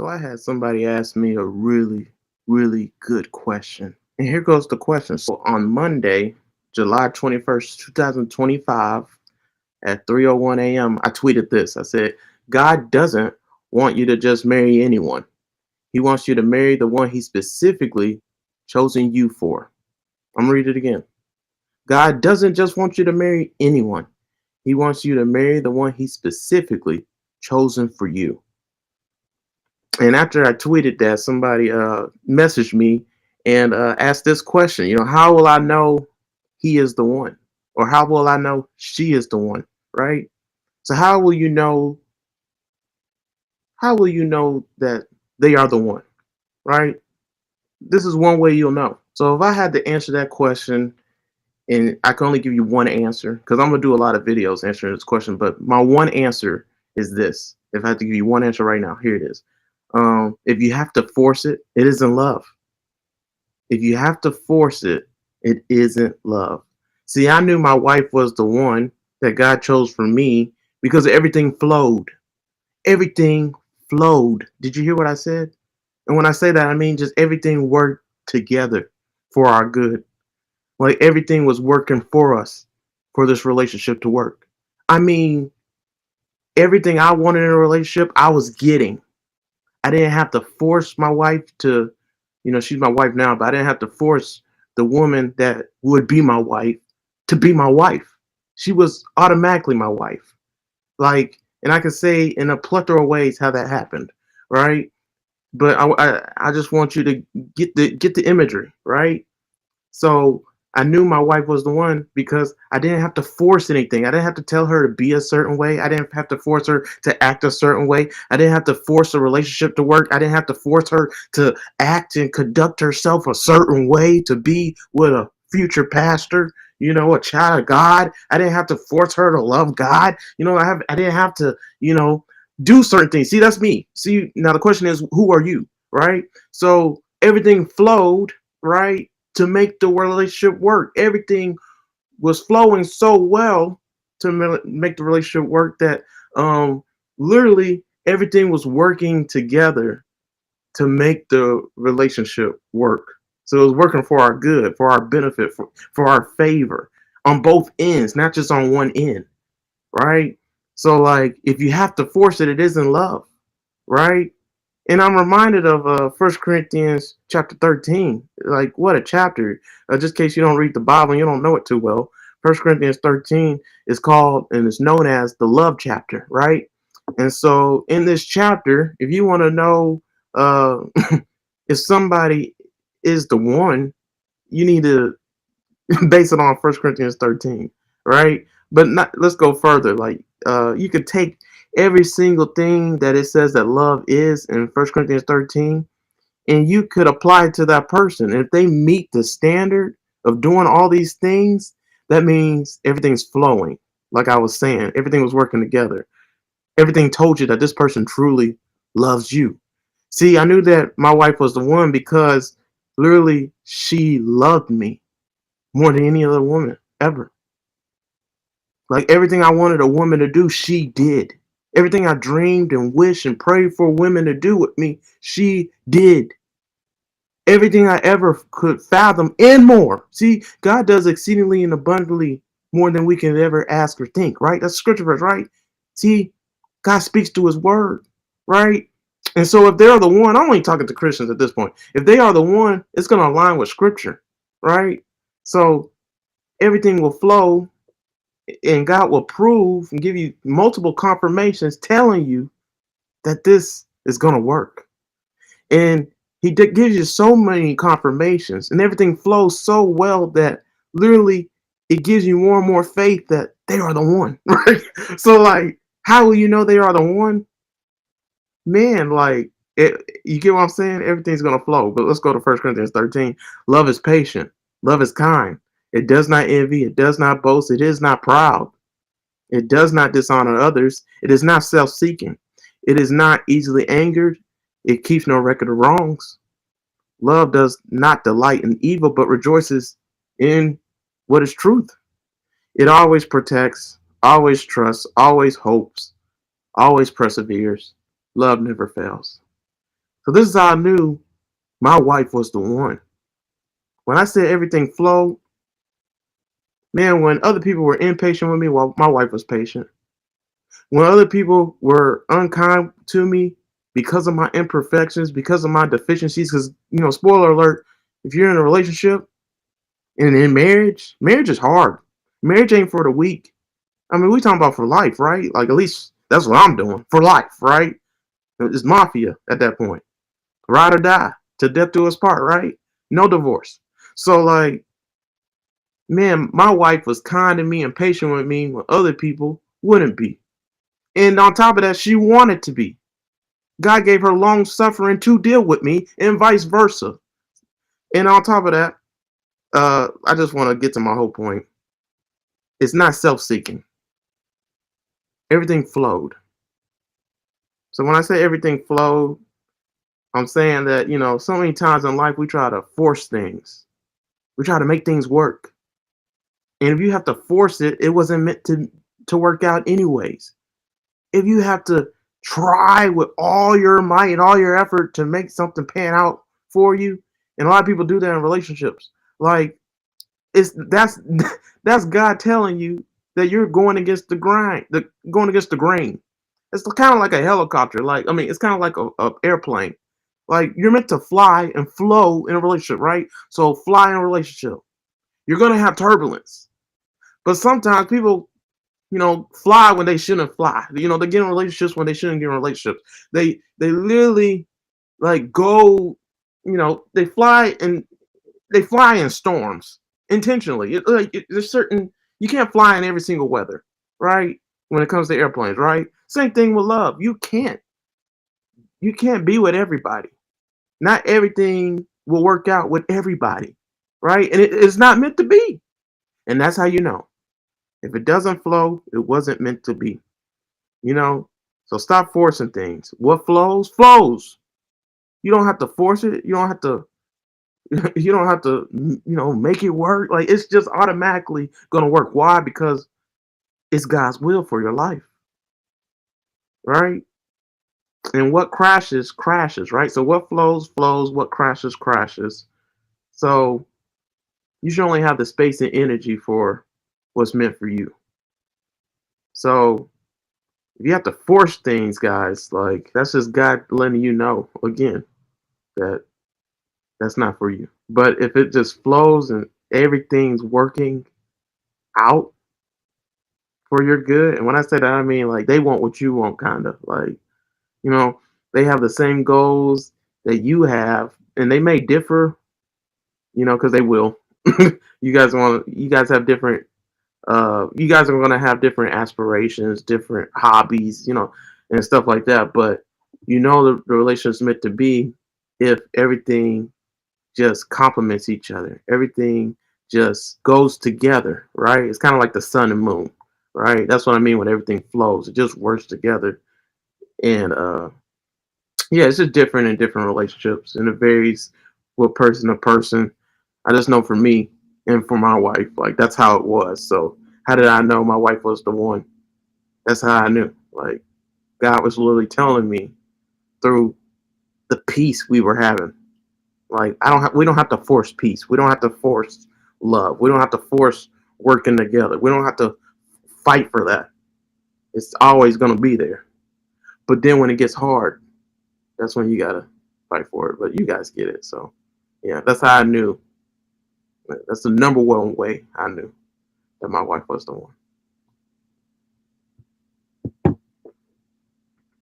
So I had somebody ask me a really good question. And here goes the question. So on Monday, July 21st, 2025, at 3:01 a.m., I tweeted this. I said, God doesn't want you to just marry anyone. He wants you to marry the one he specifically chosen you for. I'm gonna read it again. God doesn't just want you to marry anyone. He wants you to marry the one he specifically chosen for you. And after I tweeted that, somebody messaged me and asked this question. How will I know he is the one, or how will I know she is the one? Right. So how will you know that they are the one? Right. This is one way you'll know. So if I had to answer that question, and I can only give you one answer because I'm gonna do a lot of videos answering this question, but my one answer is this. If I had to give you one answer right now, here it is. If you have to force it, it isn't love. If you have to force it, it isn't love. See, I knew my wife was the one that God chose for me because everything flowed. Everything flowed. Did you hear what I said? And when I say that, I mean just everything worked together for our good. Like everything was working for us for this relationship to work. I mean, everything I wanted in a relationship, I was getting. I didn't have to force my wife to, she's my wife now, but I didn't have to force the woman that would be my wife to be my wife. She was automatically my wife. Like, and I can say in a plethora of ways how that happened, right? But I just want you to get the imagery, right? So I knew my wife was the one because I didn't have to force anything. I didn't have to tell her to be a certain way. I didn't have to force her to act a certain way. I didn't have to force a relationship to work. I didn't have to force her to act and conduct herself a certain way to be with a future pastor, a child of God. I didn't have to force her to love God. I didn't have to, do certain things. See, that's me. See, now the question is, who are you? Right? So everything flowed, right? To make the relationship work. Everything was flowing so well to make the relationship work that literally everything was working together to make the relationship work. So it was working for our good, for our benefit, for our favor on both ends, not just on one end, right? So like if you have to force it, it isn't love, right? And I'm reminded of 1 Corinthians chapter 13. Like, what a chapter. Just in case you don't read the Bible and you don't know it too well. 1 Corinthians 13 is called and is known as the love chapter, right? And so in this chapter, if you want to know uh, if somebody is the one, you need to base it on 1 Corinthians 13, right? But not, let's go further. Like you could take every single thing that it says that love is in 1 Corinthians 13, and you could apply it to that person. And if they meet the standard of doing all these things, that means everything's flowing. Like I was saying, everything was working together. Everything told you that this person truly loves you. See, I knew that my wife was the one because literally she loved me more than any other woman ever. Like everything I wanted a woman to do, she did. Everything I dreamed and wished and prayed for women to do with me, she did. Everything I ever could fathom and more. See, God does exceedingly and abundantly more than we can ever ask or think, right? That's scripture verse, right? See, God speaks to his word, right? And so if they're the one, I'm only talking to Christians at this point. If they are the one, it's going to align with scripture, right? So everything will flow and God will prove and give you multiple confirmations telling you that this is going to work. And gives you so many confirmations and everything flows so well that literally it gives you more and more faith that they are the one, right? So like, how will you know they are the one? Man, like you get what I'm saying? Everything's gonna flow. But let's go to 1 Corinthians 13. Love is patient, love is kind. It does not envy, it does not boast, it is not proud. It does not dishonor others. It is not self seeking. It is not easily angered. It keeps no record of wrongs. Love does not delight in evil, but rejoices in what is truth. It always protects, always trusts, always hopes, always perseveres. Love never fails. So this is how I knew my wife was the one. When I said everything flowed, man, when other people were impatient with me, well, my wife was patient. When other people were unkind to me because of my imperfections, because of my deficiencies, because, spoiler alert, if you're in a relationship and in marriage, marriage is hard. Marriage ain't for the weak. I mean, we talking about for life, right? Like, at least that's what I'm doing for life, right? It's mafia at that point. Ride or die, to death do us part, right? No divorce. So, like, man, my wife was kind to me and patient with me when other people wouldn't be. And on top of that, she wanted to be. God gave her long suffering to deal with me and vice versa. And on top of that, I just want to get to my whole point. It's not self-seeking. Everything flowed. So when I say everything flowed, I'm saying that, so many times in life we try to force things. We try to make things work. And if you have to force it, it wasn't meant to work out anyways. If you have to try with all your might and all your effort to make something pan out for you, and a lot of people do that in relationships. Like, it's that's God telling you that you're going against the grind, going against the grain. It's kind of like a helicopter. Like, I mean, it's kind of like a airplane. Like, you're meant to fly and flow in a relationship, right? So fly in a relationship. You're gonna have turbulence, but sometimes people, fly when they shouldn't fly. They get in relationships when they shouldn't get in relationships. They literally like go, they fly in storms intentionally. There's certain you can't fly in every single weather, right? When it comes to airplanes, right? Same thing with love. You can't be with everybody. Not everything will work out with everybody, right? And it's not meant to be. And that's how you know. If it doesn't flow, it wasn't meant to be. You know? So stop forcing things. What flows, flows. You don't have to force it. You don't have to make it work. Like, it's just automatically gonna work. Why? Because it's God's will for your life. Right? And what crashes, crashes, right? So what flows, flows, what crashes, crashes. So you should only have the space and energy for what's meant for you. So if you have to force things, guys, like, that's just God letting you know again that that's not for you. But if it just flows and everything's working out for your good, and when I say that, I mean, like, they want what you want, kind of like, you know, they have the same goals that you have, and they may differ, because they will. You guys have different. You guys are gonna have different aspirations, different hobbies, and stuff like that. But the relationship's meant to be if everything just complements each other. Everything just goes together, right? It's kind of like the sun and moon, right? That's what I mean when everything flows. It just works together. And yeah, it's just different in different relationships, and it varies with person to person. I just know for me and for my wife, like, that's how it was. So how did I know my wife was the one? That's how I knew. Like, God was literally telling me through the peace we were having. Like, we don't have to force peace. We don't have to force love. We don't have to force working together. We don't have to fight for that. It's always gonna be there. But then when it gets hard, that's when you gotta fight for it. But you guys get it. So yeah, that's how I knew. That's the number one way I knew that my wife was the one.